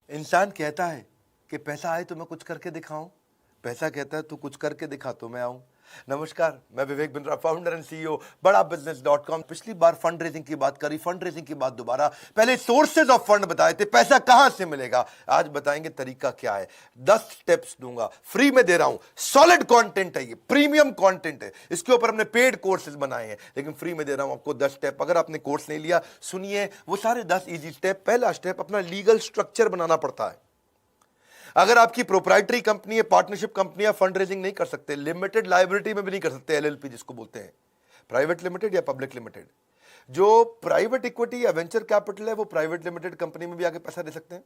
इंसान कहता है कि पैसा आए तो मैं कुछ करके दिखाऊं, पैसा कहता है तू कुछ करके दिखा तो मैं आऊं। नमस्कार, मैं Vivek Bindra, founder and CEO बड़ा बिजनेस.com। पिछली बार फंड रेजिंग की बात करी, फंड रेजिंग की बात दोबारा। पहले सोर्सेज ऑफ फंड बताए थे, पैसा कहां से मिलेगा। आज बताएंगे तरीका क्या है। 10 स्टेप्स दूंगा, फ्री में दे रहा हूं। सॉलिड कंटेंट है, ये प्रीमियम कंटेंट है। इसके ऊपर हमने पेड कोर्सेज बनाए हैं, लेकिन फ्री में दे रहा हूं आपको 10 स्टेप। अगर आपने कोर्स नहीं लिया, सुनिए वो सारे 10 इजी स्टेप। पहला स्टेप, अपना लीगल स्ट्रक्चर बनाना पड़ता है। अगर आपकी प्रोप्राइटरी कंपनी है, पार्टनरशिप कंपनी है, फंड रेजिंग नहीं कर सकते, लिमिटेड लायबिलिटी में भी नहीं कर सकते, एलएलपी जिसको बोलते हैं, प्राइवेट लिमिटेड या पब्लिक लिमिटेड। जो प्राइवेट इक्विटी या वेंचर कैपिटल है, वो प्राइवेट लिमिटेड कंपनी में भी आके पैसा दे सकते हैं।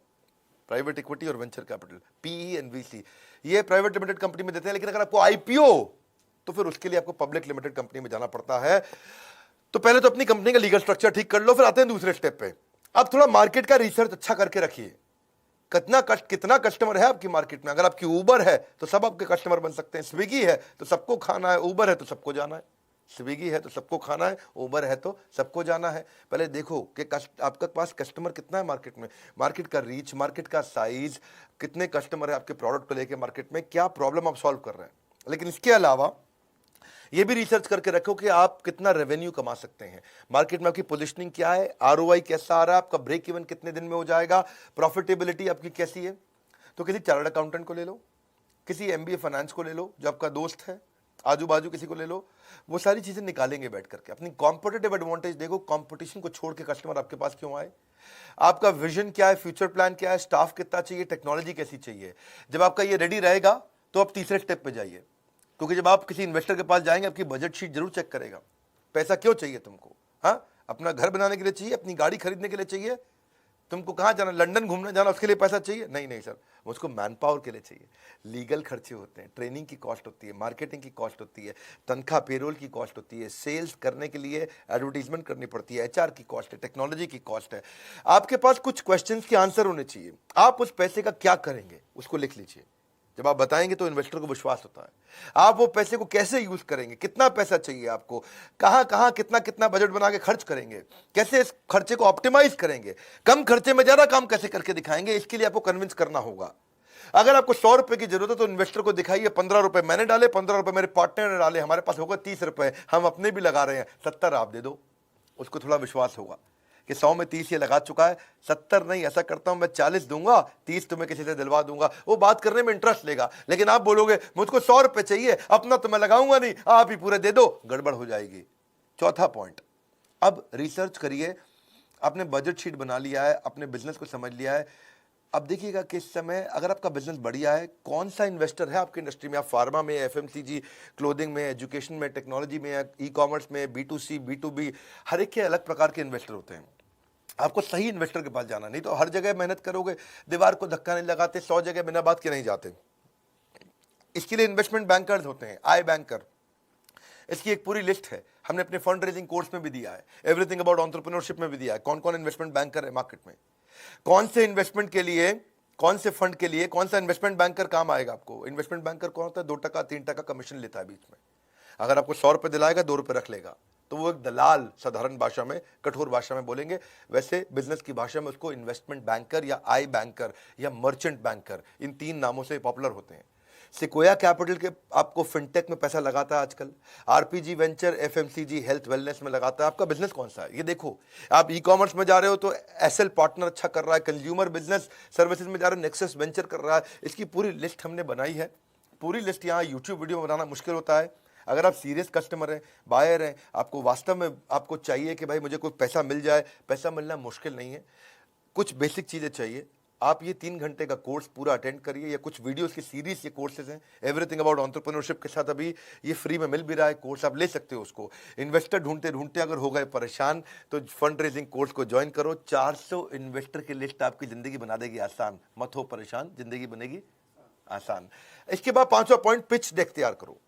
प्राइवेट इक्विटी और venture capital, PE and VC, ये प्राइवेट लिमिटेड कंपनी में देते हैं। लेकिन अगर आपको आईपीओ, तो फिर उसके लिए आपको पब्लिक लिमिटेड कंपनी में जाना पड़ता है। तो पहले तो अपनी कंपनी का लीगल स्ट्रक्चर ठीक कर लो, फिर आते हैं दूसरे स्टेप पे। अब थोड़ा मार्केट का रिसर्च अच्छा करके रखिए। कितना कस्टमर है आपकी मार्केट में। अगर आपकी उबर है तो सब आपके कस्टमर बन सकते हैं, स्विगी है तो सबको खाना है, उबर है तो सबको जाना है। स्विगी है तो सबको खाना है, उबर है तो सबको जाना है। पहले देखो कि आपके पास कस्टमर कितना है मार्केट में, मार्केट का रीच, मार्केट का साइज, कितने कस्टमर है आपके प्रोडक्ट को लेकर मार्केट में, क्या प्रॉब्लम आप सॉल्व कर रहे हैं। लेकिन इसके अलावा ये भी रिसर्च करके रखो कि आप कितना रेवेन्यू कमा सकते हैं, मार्केट में आपकी पोजीशनिंग क्या है, आरओआई कैसा आ रहा है, आपका ब्रेक इवन कितने दिन में हो जाएगा, प्रॉफिटेबिलिटी आपकी कैसी है। तो किसी चार्टर्ड अकाउंटेंट को ले लो, किसी एमबीए फाइनेंस को ले लो जो आपका दोस्त है, आजू बाजू किसी को ले लो, वो सारी चीजें निकालेंगे बैठ करके। अपनी कॉम्पिटिटिव एडवांटेज देखो, कंपटीशन को छोड़ के कस्टमर आपके पास क्यों आए, आपका विजन क्या है, फ्यूचर प्लान क्या है, स्टाफ कितना चाहिए, टेक्नोलॉजी कैसी चाहिए। जब आपका ये रेडी रहेगा तो आप तीसरे स्टेप पे जाइए। क्योंकि जब आप किसी इन्वेस्टर के पास जाएंगे, आपकी बजट शीट जरूर चेक करेगा। पैसा क्यों चाहिए तुमको, हाँ, अपना घर बनाने के लिए चाहिए, अपनी गाड़ी खरीदने के लिए चाहिए, तुमको कहाँ जाना, लंदन घूमने जाना, उसके लिए पैसा चाहिए, नहीं नहीं सर, उसको मैन पावर के लिए चाहिए। लीगल खर्चे होते हैं, ट्रेनिंग की कॉस्ट होती है, मार्केटिंग की कॉस्ट होती है, तनख्वाह पेरोल की कॉस्ट होती है, सेल्स करने के लिए एडवर्टीजमेंट करनी पड़ती है, एचआर की कॉस्ट है, टेक्नोलॉजी की कॉस्ट है। आपके पास कुछ क्वेश्चंस के आंसर होने चाहिए। आप उस पैसे का क्या करेंगे उसको लिख लीजिए। जब आप बताएंगे तो इन्वेस्टर को विश्वास होता है। आप वो पैसे को कैसे यूज करेंगे, कितना पैसा चाहिए आपको, कहां कहां कितना कितना बजट बना के खर्च करेंगे, कैसे इस खर्चे को ऑप्टिमाइज करेंगे, कम खर्चे में ज्यादा काम कैसे करके दिखाएंगे, इसके लिए आपको कन्विंस करना होगा। अगर आपको 100 रुपए की जरूरत है तो इन्वेस्टर को दिखाइए 15 रुपए मैंने डाले, 15 रुपए मेरे पार्टनर ने डाले, हमारे पास होगा 30 रुपए, हम अपने भी लगा रहे हैं, 70 आप दे दो। उसको थोड़ा विश्वास होगा कि 100 में 30 ये लगा चुका है, 70 नहीं, ऐसा करता हूं मैं 40 दूंगा, 30 तुम्हें किसी से दिलवा दूंगा। वो बात करने में इंटरेस्ट लेगा। लेकिन आप बोलोगे मुझको 100 रुपए चाहिए, अपना तो मैं लगाऊंगा नहीं, आप ही पूरे दे दो, गड़बड़ हो जाएगी। चौथा पॉइंट, अब रिसर्च करिए। आपने बजट शीट बना लिया है, अपने बिजनेस को समझ लिया है। अब देखिएगा कि इस समय अगर आपका बिजनेस बढ़िया है, कौन सा इन्वेस्टर है आपकी इंडस्ट्री में, आप फार्मा में, एफएमसीजी, क्लोथिंग में, एजुकेशन में, टेक्नोलॉजी में, ई कॉमर्स में, B2C, B2B, हर एक के अलग प्रकार के इन्वेस्टर होते हैं। आपको सही इन्वेस्टर के पास जाना, नहीं तो हर जगह मेहनत करोगे, दीवार को धक्का नहीं लगाते, 100 जगह बिना बात के नहीं जाते। इसके लिए इन्वेस्टमेंट बैंकर्स होते हैं, आई बैंकर। इसकी एक पूरी लिस्ट है, हमने अपने फंड रेजिंग कोर्स में भी दिया है, एवरीथिंग अबाउट एंटरप्रेन्योरशिप में भी दिया है, कौन कौन इन्वेस्टमेंट बैंकर है मार्केट में, कौन से इन्वेस्टमेंट के लिए, कौन से फंड के लिए कौन सा इन्वेस्टमेंट बैंकर काम आएगा आपको। इन्वेस्टमेंट बैंकर कौन होता है, 2% 3% कमीशन लेता है बीच में। अगर आपको 100 रुपए दिलाएगा, 2 रुपए रख लेगा, तो वो एक दलाल, साधारण भाषा में, कठोर भाषा में बोलेंगे। वैसे बिजनेस की भाषा में उसको इन्वेस्टमेंट बैंकर या आई बैंकर या मर्चेंट बैंकर, इन 3 नामों से पॉपुलर होते हैं। सिकोया कैपिटल के आपको फिनटेक में पैसा लगाता है आजकल, RPG venture, FMCG, health wellness में लगाता है। आपका बिजनेस कौन सा है ये देखो। आप ई कॉमर्स में जा रहे हो तो एसएल पार्टनर अच्छा कर रहा है, कंज्यूमर बिजनेस सर्विसेज में जा रहे हो, नेक्सस वेंचर कर रहा है। इसकी पूरी लिस्ट हमने बनाई है। पूरी लिस्ट यहाँ यूट्यूब वीडियो बनाना मुश्किल होता है। अगर आप सीरियस कस्टमर हैं, बायर हैं, आपको वास्तव में आपको चाहिए कि भाई मुझे कोई पैसा मिल जाए, पैसा मिलना मुश्किल नहीं है, कुछ बेसिक चीज़ें चाहिए। आप ये 3 घंटे का कोर्स पूरा अटेंड करिए, या कुछ वीडियोस की सीरीज, ये कोर्सेज हैं, एवरीथिंग अबाउट एंटरप्रेन्योरशिप के साथ अभी ये फ्री में मिल भी रहा है कोर्स, आप ले सकते हो उसको। इन्वेस्टर ढूंढते ढूंढते अगर हो गए परेशान तो फंड रेजिंग कोर्स को ज्वाइन करो। 400 इन्वेस्टर की लिस्ट आपकी जिंदगी बना देगी आसान। मत हो परेशान, जिंदगी बनेगी आसान। इसके बाद 5वां पॉइंट, पिच डेक तैयार करो।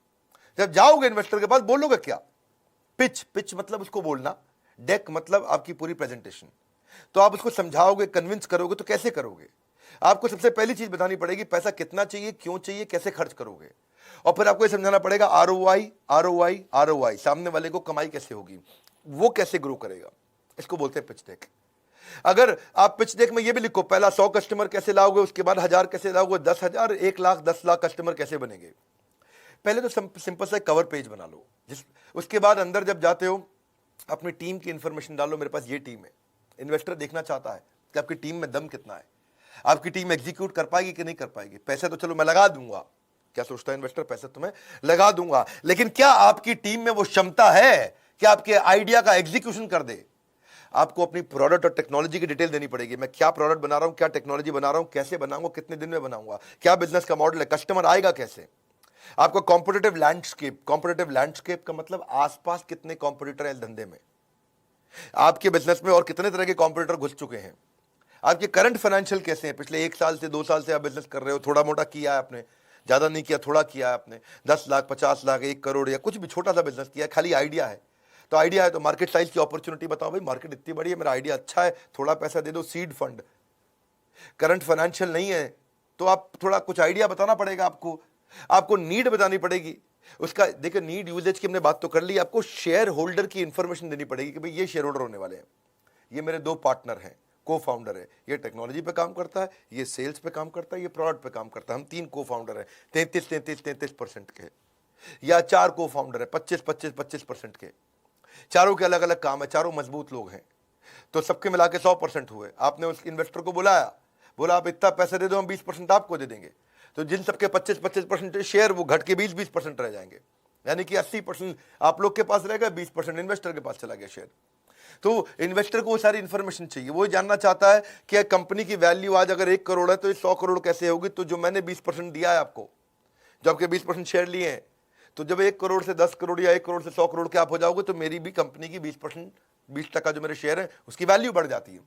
जब जाओगे इन्वेस्टर के पास बोलोगे क्या, पिच मतलब उसको बोलना, डेक मतलब आपकी पूरी प्रेजेंटेशन। तो आप उसको समझाओगे, कन्विंस करोगे, तो कैसे करोगे। आपको सबसे पहली चीज बतानी पड़ेगी, पैसा कितना चाहिए, क्यों चाहिए, कैसे खर्च करोगे। और फिर आपको ये समझाना पड़ेगा आरओआई, आरओआई, आरओआई, सामने वाले को कमाई कैसे होगी, वो कैसे ग्रो करेगा। इसको बोलते हैं पिच डेक। अगर आप पिच डेक में ये भी लिखो, पहला 100 कस्टमर कैसे लाओगे, उसके बाद 1000 कैसे लाओगे, 10,000, 1 लाख, 10 लाख कस्टमर कैसे बनेंगे। पहले तो सिंपल सा कवर पेज बना लो, उसके बाद अंदर जब जाते हो अपनी टीम की इंफॉर्मेशन डालो, मेरे पास ये टीम है। इन्वेस्टर देखना चाहता है कि आपकी टीम में दम कितना है, आपकी टीम एग्जीक्यूट कर पाएगी कि नहीं कर पाएगी। पैसे तो चलो मैं लगा दूंगा, क्या सोचता है इन्वेस्टर, पैसे तो मैं लगा दूंगा, लेकिन क्या आपकी टीम में वो क्षमता है कि आपके आइडिया का एग्जीक्यूशन कर दे। आपको अपनी प्रोडक्ट और टेक्नोलॉजी की डिटेल देनी पड़ेगी। मैं क्या प्रोडक्ट बना रहा हूं, क्या टेक्नोलॉजी बना रहा हूं, कैसे बनाऊंगा, कितने दिन में बनाऊंगा, क्या बिजनेस का मॉडल है, कस्टमर आएगा कैसे। आपका कॉम्पिटिटिव लैंडस्केप का मतलब आसपास कितने कॉम्पिटिटर हैं इस धंधे में, आपके बिजनेस में और कितने तरह के कॉम्पिटिटर घुस चुके हैं, आपके करंट फाइनेंशियल कैसे हैं, पिछले 1 साल से 2 साल से आप बिजनेस कर रहे हो, थोड़ा मोटा किया है आपने, ज्यादा नहीं किया, थोड़ा किया है आपने, 10 लाख, 50 लाख, 1 करोड़ या कुछ भी छोटा सा बिजनेस किया है, खाली आइडिया है। तो आइडिया है तो मार्केट साइज की अपॉर्चुनिटी बताओ, भाई मार्केट इतनी बड़ी है, मेरा आइडिया अच्छा है, थोड़ा पैसा दे दो, सीड फंड। करंट फाइनेंशियल नहीं है तो आप थोड़ा कुछ आइडिया बताना पड़ेगा, आपको नीड बतानी पड़ेगी उसका। देखिए नीड यूजेज की हमने बात तो कर ली, आपको शेयर होल्डर की इंफॉर्मेशन देनी पड़ेगी कि भाई ये शेयर होल्डर होने वाले हैं, ये मेरे 2 पार्टनर हैं, को फाउंडर है, ये टेक्नोलॉजी पे काम करता है, ये सेल्स पे काम करता है, ये प्रोडक्ट पे काम करता है, हम 3 को फाउंडर हैं, 33% के, या 4 को फाउंडर है, 25% के, चारों के अलग अलग काम है, चारों मजबूत लोग हैं, तो सबके मिला के 100% हुए। आपने उस इन्वेस्टर को बुलाया, बोला आप इतना पैसे दे दो, हम 20% आपको दे देंगे, तो जिन सबके 25% शेयर वो घट के 20% रह जाएंगे, यानी कि 80% आप लोग के पास रहेगा, 20% इन्वेस्टर के पास चला गया शेयर। तो इन्वेस्टर को वो सारी इंफॉर्मेशन चाहिए, वो जानना चाहता है कि कंपनी की वैल्यू आज अगर 1 करोड़ है तो ये 100 करोड़ कैसे होगी। तो जो मैंने 20% दिया है आपको, जो आपके 20% शेयर लिए हैं, तो जब 1 करोड़ से 10 करोड़ या 1 करोड़ से 100 करोड़ के आप हो जाओगे तो मेरी भी कंपनी की 20% जो मेरे शेयर है उसकी वैल्यू बढ़ जाती है।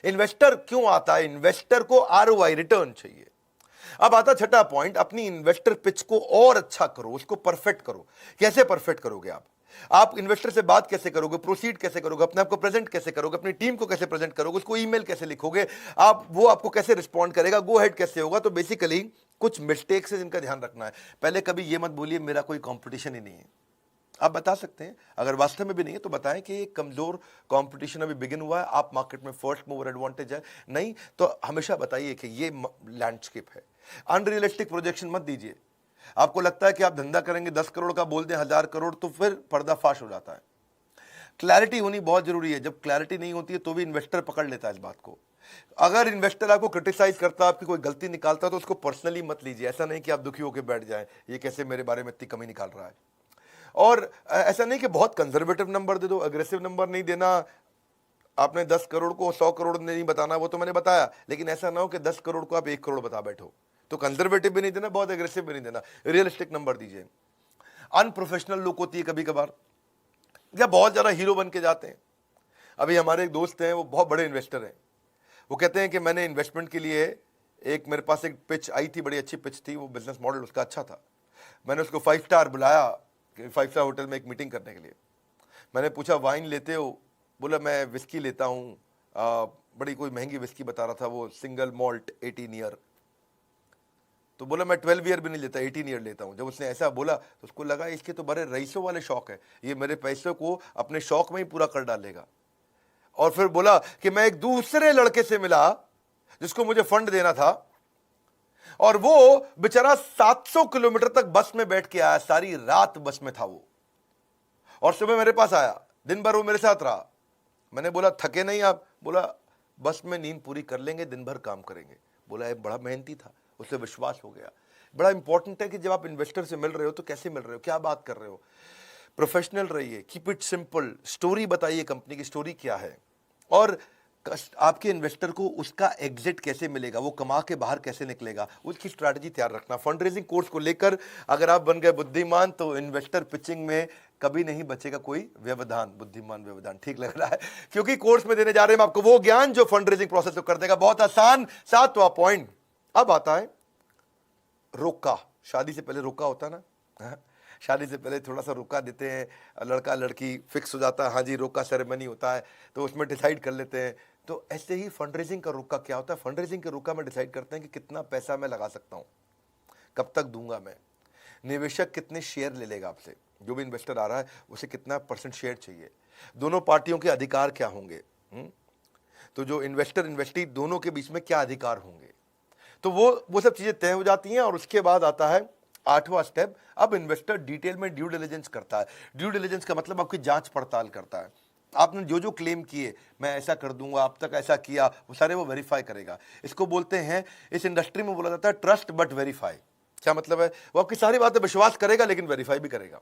इन्वेस्टर क्यों आता है, इन्वेस्टर को आरओआई रिटर्न चाहिए। अब आता छठा पॉइंट, अपनी इन्वेस्टर पिच को और अच्छा करो, उसको परफेक्ट करो। कैसे परफेक्ट करोगे आप इन्वेस्टर से बात कैसे करोगे, प्रोसीड कैसे करोगे, अपने आप को प्रेजेंट कैसे करोगे, अपनी टीम को कैसे प्रेजेंट करोगे, उसको ईमेल कैसे लिखोगे आप, वो आपको कैसे रिस्पॉन्ड करेगा, गो हेड कैसे होगा। तो बेसिकली कुछ मिस्टेक्स है जिनका ध्यान रखना है। पहले कभी ये मत बोलिए मेरा कोई कंपटीशन ही नहीं है। आप बता सकते हैं, अगर वास्तव में भी नहीं है तो बताएं कि एक कमजोर कंपटीशन अभी बिगिन हुआ है, आप मार्केट में फर्स्ट मूवर एडवांटेज है, नहीं तो हमेशा बताइए कि ये लैंडस्केप है। अनरियलिस्टिक प्रोजेक्शन मत दीजिए। आपको लगता है कि आप धंधा करेंगे 10 करोड़ का, बोल दें 1000 करोड़, तो फिर पर्दाफाश हो जाता है। क्लैरिटी होनी बहुत जरूरी है। जब क्लैरिटी नहीं होती है तो भी इन्वेस्टर पकड़ लेता है इस बात को। अगर इन्वेस्टर आपको क्रिटिसाइज करता है, आपकी कोई गलती निकालता है, तो उसको पर्सनली मत लीजिए। ऐसा नहीं कि आप दुखी होकर बैठ जाएं, ये कैसे मेरे बारे में इतनी कमी निकाल रहा है। और ऐसा नहीं कि बहुत कंजर्वेटिव नंबर दे दो, अग्रेसिव नंबर नहीं देना। आपने 10 करोड़ को 100 करोड़ नहीं बताना, वो तो मैंने बताया, लेकिन ऐसा ना हो कि 10 करोड़ को आप 1 करोड़ बता बैठो। तो कंजर्वेटिव भी नहीं देना, बहुत एग्रेसिव भी नहीं देना, रियलिस्टिक नंबर दीजिए। अनप्रोफेशनल लुक होती है कभी कभार, या बहुत ज्यादा हीरो बन के जाते हैं। अभी हमारे एक दोस्त हैं, वो बहुत बड़े इन्वेस्टर हैं, वो कहते हैं कि मैंने इन्वेस्टमेंट के लिए मेरे पास एक पिच आई थी, बड़ी अच्छी पिच थी, वो बिजनेस मॉडल उसका अच्छा था। मैंने उसको 5 स्टार बुलाया, 5 स्टार होटल में एक मीटिंग करने के लिए। मैंने पूछा वाइन लेते हो, बोला मैं विस्की लेता हूँ, बड़ी कोई महंगी विस्की बता रहा था वो, सिंगल मॉल्ट 18 ईयर। तो बोला मैं 12 ईयर भी नहीं लेता, 18 ईयर लेता हूँ। जब उसने ऐसा बोला तो उसको लगा इसके तो बड़े रईसों वाले शौक है, ये मेरे पैसों को अपने शौक में ही पूरा कर डालेगा। और फिर बोला कि मैं एक दूसरे लड़के से मिला जिसको मुझे फंड देना था, और वो बेचारा 700 किलोमीटर तक बस में बैठ के आया, सारी रात बस में था वो, और सुबह मेरे पास आया, दिन भर वो मेरे साथ रहा। मैंने बोला थके नहीं आप? बोला बस में नींद पूरी कर लेंगे, दिन भर काम करेंगे। बोला एक बड़ा मेहनती था, उसे विश्वास हो गया। बड़ा इंपॉर्टेंट है कि जब आप इन्वेस्टर से मिल रहे हो तो कैसे मिल रहे हो, क्या बात कर रहे हो, प्रोफेशनल रहिए, कीप इट सिंपल, स्टोरी बताइए कंपनी की स्टोरी क्या है, और आपके इन्वेस्टर को उसका एग्जिट कैसे मिलेगा, वो कमा के बाहर कैसे निकलेगा, उसकी स्ट्रैटेजी तैयार रखना। फंड रेजिंग कोर्स को लेकर अगर आप बन गए बुद्धिमान तो इन्वेस्टर पिचिंग में कभी नहीं बचेगा कोई व्यवधान। बुद्धिमान व्यवधान ठीक लग रहा है, क्योंकि कोर्स में देने जा रहे हैं आपको वो ज्ञान जो फंड रेजिंग प्रोसेस को कर देगा बहुत आसान। 7वां पॉइंट अब आता है रोका। शादी से पहले रोका होता है ना, शादी से पहले थोड़ा सा रोका देते हैं, लड़का लड़की फिक्स हो जाता है, हाँ जी रोका सेरेमनी होता है, तो उसमें डिसाइड कर लेते हैं। तो ऐसे ही फंड रेजिंग का रोका क्या होता है, फंड रेजिंग के रोका में डिसाइड करते हैं कि कितना पैसा मैं लगा सकता हूं, कब तक दूंगा मैं, निवेशक कितने शेयर ले लेगा आपसे, जो भी इन्वेस्टर आ रहा है उसे कितना % शेयर चाहिए, दोनों पार्टियों के अधिकार क्या होंगे, तो जो इन्वेस्टर इन्वेस्टी दोनों के बीच में क्या अधिकार होंगे, तो वो सब चीजें तय हो जाती हैं। और उसके बाद आता है 8वां स्टेप। अब इन्वेस्टर डिटेल में ड्यू डिलिजेंस करता है। ड्यू डिलिजेंस का मतलब आपकी जांच पड़ताल करता है। आपने जो जो क्लेम किए, मैं ऐसा कर दूंगा, अब तक ऐसा किया, वो सारे वो वेरीफाई करेगा। इसको बोलते हैं, इस इंडस्ट्री में बोला जाता है ट्रस्ट बट वेरीफाई। क्या मतलब है? वो आपकी सारी बातें विश्वास करेगा लेकिन वेरीफाई भी करेगा।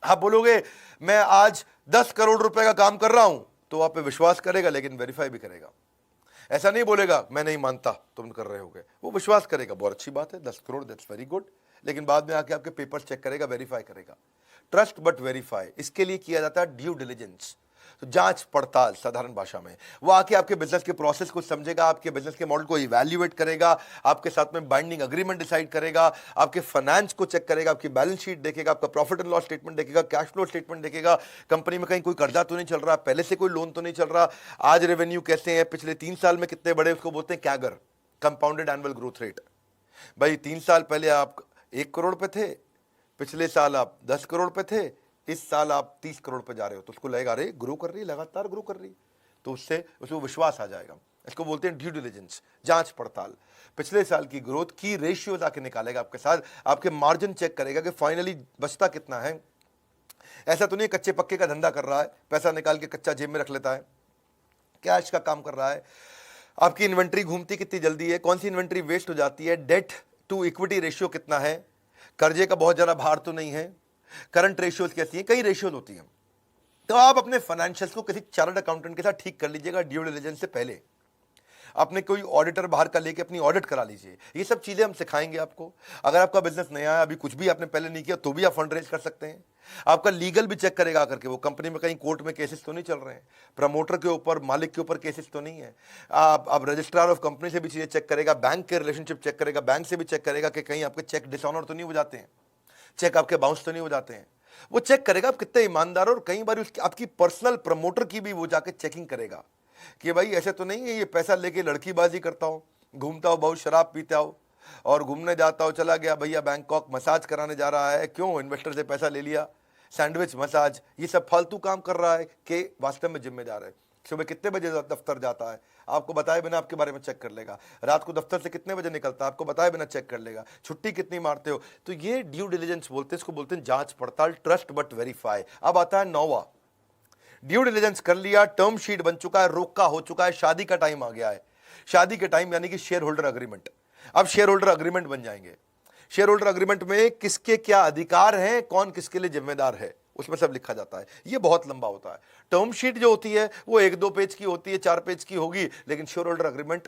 आप बोलोगे मैं आज 10 करोड़ रुपए का काम कर रहा हूं, तो आप पे विश्वास करेगा लेकिन वेरीफाई भी करेगा। ऐसा नहीं बोलेगा मैं नहीं मानता तुम कर रहे होगे, वो विश्वास करेगा, बहुत अच्छी बात है, 10 करोड़ दैट्स वेरी गुड, लेकिन बाद में आके आपके पेपर्स चेक करेगा, वेरीफाई करेगा। ट्रस्ट बट वेरीफाई, इसके लिए किया जाता है ड्यू डिलिजेंस, तो जांच पड़ताल साधारण भाषा में। वो आके आपके बिजनेस के प्रोसेस को समझेगा, आपके बिजनेस के मॉडल को इवैल्यूएट करेगा, आपके साथ में बाइंडिंग अग्रीमेंट डिसाइड करेगा, आपके फाइनेंस को चेक करेगा, आपकी बैलेंस शीट देखेगा, आपका प्रॉफिट एंड लॉस स्टेटमेंट देखेगा, कैश फ्लो स्टेटमेंट देखेगा, कंपनी में कहीं कोई कर्जा तो नहीं चल रहा, पहले से कोई लोन तो नहीं चल रहा, आज रेवेन्यू कैसे है, पिछले 3 साल में कितने बड़े, उसको बोलते हैं CAGR, compounded annual growth rate. भाई 3 साल पहले आप 1 करोड़ पे थे, पिछले साल आप 10 करोड़ पे थे, इस साल आप 30 करोड़ पे जा रहे हो, तो उसको लगेगा अरे ग्रो कर रही है, लगातार ग्रो कर रही है, तो उससे उसको विश्वास आ जाएगा। इसको बोलते हैं ड्यू डिलिजेंस, जांच पड़ताल। पिछले साल की ग्रोथ की रेशियोज आके निकालेगा आपके साथ, आपके मार्जिन चेक करेगा कि फाइनली बचता कितना है। ऐसा तो नहीं कच्चे पक्के का धंधा कर रहा है, पैसा निकाल के कच्चा जेब में रख लेता है, कैश का काम कर रहा है। आपकी इन्वेंट्री घूमती कितनी जल्दी है, कौन सी इन्वेंट्री वेस्ट हो जाती है, डेट टू इक्विटी रेशियो कितना है, कर्जे का बहुत ज्यादा भार तो नहीं है, करंट रेशियोज कैसी है, कई रेशियोज होती हैं। तो आप अपने फाइनेंशियल्स को किसी चार्टर्ड अकाउंटेंट के साथ ठीक कर लीजिएगा ड्यू डिलिजेंस से पहले। अपने कोई ऑडिटर बाहर का लेके अपनी ऑडिट करा लीजिए। ये सब चीजें हम सिखाएंगे आपको। अगर आपका बिजनेस नया है, अभी कुछ भी आपने पहले नहीं किया, तो भी आप फंड रेज कर सकते हैं। आपका लीगल भी चेक करेगा आकर के, वो कंपनी में कहीं कोर्ट में केसेस तो नहीं चल रहे हैं, प्रमोटर के ऊपर, मालिक के ऊपर केसेस तो नहीं है। आप रजिस्ट्रार ऑफ कंपनी से भी चीजें चेक करेगा, बैंक के रिलेशनशिप चेक करेगा, बैंक से भी चेक करेगा कि कहीं आपके चेक डिसऑनर तो नहीं हो जाते हैं, चेक आपके बाउंस तो नहीं हो जाते हैं। वो चेक करेगा आप कितने ईमानदार हो, और कई बार उसकी आपकी पर्सनल प्रमोटर की भी वो जाके चेकिंग करेगा कि भाई ऐसे तो नहीं है ये पैसा लेके लड़कीबाजी करता हो, घूमता हो, बहुत शराब पीता हो और घूमने जाता हो, चला गया भैया बैंकॉक मसाज कराने जा रहा है, क्यों, इन्वेस्टर से पैसा ले लिया, सैंडविच मसाज, ये सब फालतू काम कर रहा है कि वास्तव में जिम्मेदार है। सुबह कितने बजे दफ्तर जाता है, आपको बताए बिना आपके बारे में चेक कर लेगा। रात को दफ्तर से कितने बजे निकलता है, आपको बताए बिना चेक कर लेगा। छुट्टी कितनी मारते हो, तो ये ड्यू डिलिजेंस बोलते हैं, इसको बोलते हैं जांच पड़ताल, ट्रस्ट बट वेरीफाई। अब आता है 9वां, ड्यू डिलिजेंस कर लिया, टर्म शीट बन चुका है, रोका हो चुका है, शादी का टाइम आ गया है। शादी के टाइम यानी कि शेयर होल्डर अग्रीमेंट। अब शेयर होल्डर अग्रीमेंट बन जाएंगे। शेयर होल्डर अग्रीमेंट में किसके क्या अधिकार हैं, कौन किसके लिए जिम्मेदार है, उसमें सब लिखा जाता है। ये बहुत लंबा होता है। टर्म शीट जो होती है वो 1-2 पेज की होती है, 4 पेज की होगी, लेकिन शेयर होल्डर अग्रीमेंट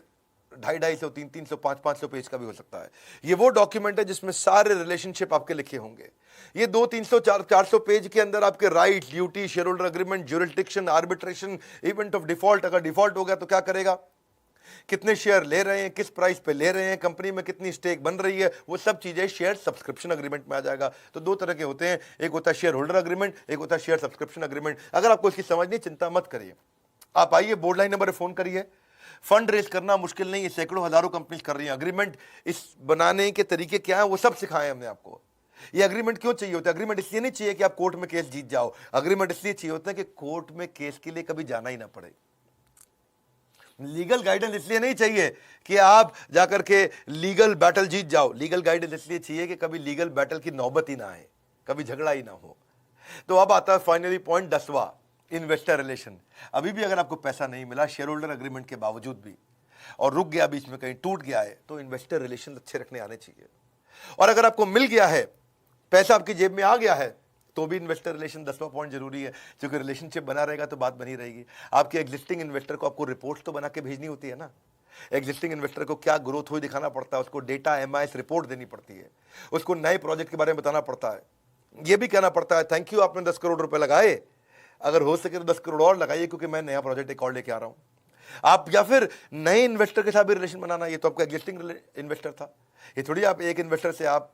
250-250, 300-300, 500-500 पेज का भी हो सकता है। ये वो डॉक्यूमेंट है जिसमें सारे रिलेशनशिप आपके लिखे होंगे। ये 200-300-400 पेज के अंदर आपके right, duty, share holder agreement, jurisdiction, arbitration, event of default, अगर डिफॉल्ट हो गया तो क्या करेगा, कितने शेयर ले रहे हैं, किस प्राइस पे ले रहे हैं, कंपनी में कितनी स्टेक बन रही है, वो सब चीजें शेयर सब्सक्रिप्शन अग्रीमेंट में आ जाएगा। तो 2 तरह के होते हैं, एक होता है शेयर होल्डर अग्रीमेंट, एक होता है शेयर सब्सक्रिप्शन अग्रीमेंट। अगर आपको इसकी समझ नहीं, चिंता मत करिए, आप आइए, बोर्ड लाइन नंबर पर फोन करिए। फंड रेज करना मुश्किल नहीं है, सैकड़ों हजारों कंपनी कर रही हैं। अग्रीमेंट इस बनाने के तरीके क्या है वो सब सिखाए हमने आपको। ये अग्रीमेंट क्यों चाहिए होता है? अग्रीमेंट इसलिए नहीं चाहिए कि आप कोर्ट में केस जीत जाओ, अग्रीमेंट इसलिए चाहिए होता है कि कोर्ट में केस के लिए कभी जाना ही ना पड़े। लीगल गाइडेंस इसलिए नहीं चाहिए कि आप जाकर के लीगल बैटल जीत जाओ, लीगल गाइडेंस इसलिए चाहिए कि कभी लीगल बैटल की नौबत ही ना आए, कभी झगड़ा ही ना हो। तो अब आता है फाइनली पॉइंट 10वां, इन्वेस्टर रिलेशन। अभी भी अगर आपको पैसा नहीं मिला शेयर होल्डर अग्रीमेंट के बावजूद भी, और रुक गया बीच में, कहीं टूट गया है, तो इन्वेस्टर रिलेशन अच्छे रखने आने चाहिए। और अगर आपको मिल गया है, पैसा आपकी जेब में आ गया है, तो भी इन्वेस्टर रिलेशन 10वां पॉइंट जरूरी है, क्योंकि रिलेशनशिप बना रहेगा तो बात बनी रहेगी। आपके एग्जिस्टिंग इन्वेस्टर को आपको रिपोर्ट तो बना के भेजनी होती है ना। एग्जिस्टिंग इन्वेस्टर को क्या ग्रोथ हुई दिखाना पड़ता है, उसको डेटा MIS रिपोर्ट देनी पड़ती है, उसको नए प्रोजेक्ट के बारे में बताना पड़ता है, ये भी कहना पड़ता है थैंक यू आपने 10 करोड़ रुपए लगाए, अगर हो सके तो 10 करोड़ और लगाइए क्योंकि मैं नया प्रोजेक्ट एक और लेके आ रहा हूं। आप या फिर नए इन्वेस्टर के साथ भी रिलेशन बनाना, ये तो आपका एग्जिस्टिंग इन्वेस्टर था, ये थोड़ी आप एक इन्वेस्टर से आप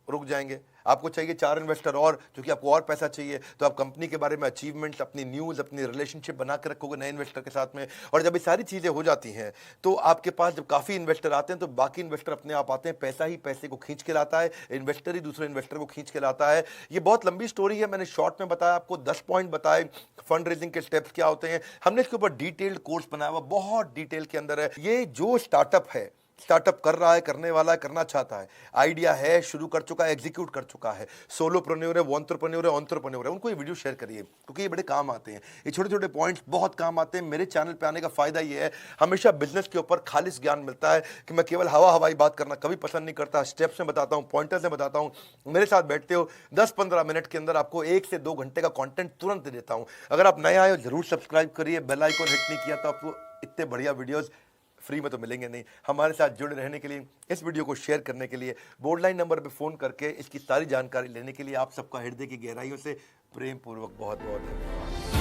रुक जाएंगे। आपको चाहिए 4 इन्वेस्टर और, क्योंकि आपको और पैसा चाहिए, तो आप कंपनी के बारे में अचीवमेंट्स, अपनी न्यूज़, अपनी रिलेशनशिप बना के रखोगे नए इन्वेस्टर के साथ में। और जब ये सारी चीज़ें हो जाती हैं तो आपके पास जब काफ़ी इन्वेस्टर आते हैं तो बाकी इन्वेस्टर अपने आप आते हैं। पैसा ही पैसे को खींच के लाता है, इन्वेस्टर ही दूसरे इन्वेस्टर को खींच के लाता है। ये बहुत लंबी स्टोरी है, मैंने शॉर्ट में बताया आपको, 10 पॉइंट बताए फंड रेजिंग के स्टेप्स क्या होते हैं। हमने इसके ऊपर डिटेल्ड कोर्स बनाया हुआ, बहुत डिटेल के अंदर है। ये जो स्टार्टअप है, स्टार्टअप कर रहा है, करने वाला है, करना चाहता है, आइडिया है, शुरू कर चुका है, एग्जीक्यूट कर चुका है, सोलोप्रेन्योर है, वो एंटरप्रेन्योर है, एंटरप्रेन्योर है, उनको ये वीडियो शेयर करिए, क्योंकि ये बड़े काम आते हैं। ये छोटे छोटे पॉइंट्स बहुत काम आते हैं। मेरे चैनल पे आने का फायदा ये है, हमेशा बिजनेस के ऊपर खालिस ज्ञान मिलता है कि मैं केवल हवाई बात करना कभी पसंद नहीं करता। स्टेप्स में बताता हूँ, पॉइंटर्स में बताता हूँ। मेरे साथ बैठते हो, 10-15 मिनट के अंदर आपको 1 से 2 घंटे का कंटेंट तुरंत दे देता हूँ। अगर आप नए आए हो जरूर सब्सक्राइब करिए, बेल आइकन हिट नहीं किया तो आपको इतने बढ़िया वीडियोस फ्री में तो मिलेंगे नहीं। हमारे साथ जुड़े रहने के लिए, इस वीडियो को शेयर करने के लिए, बोर्ड लाइन नंबर पे फ़ोन करके इसकी सारी जानकारी लेने के लिए आप सबका हृदय की गहराइयों से प्रेम पूर्वक बहुत बहुत धन्यवाद।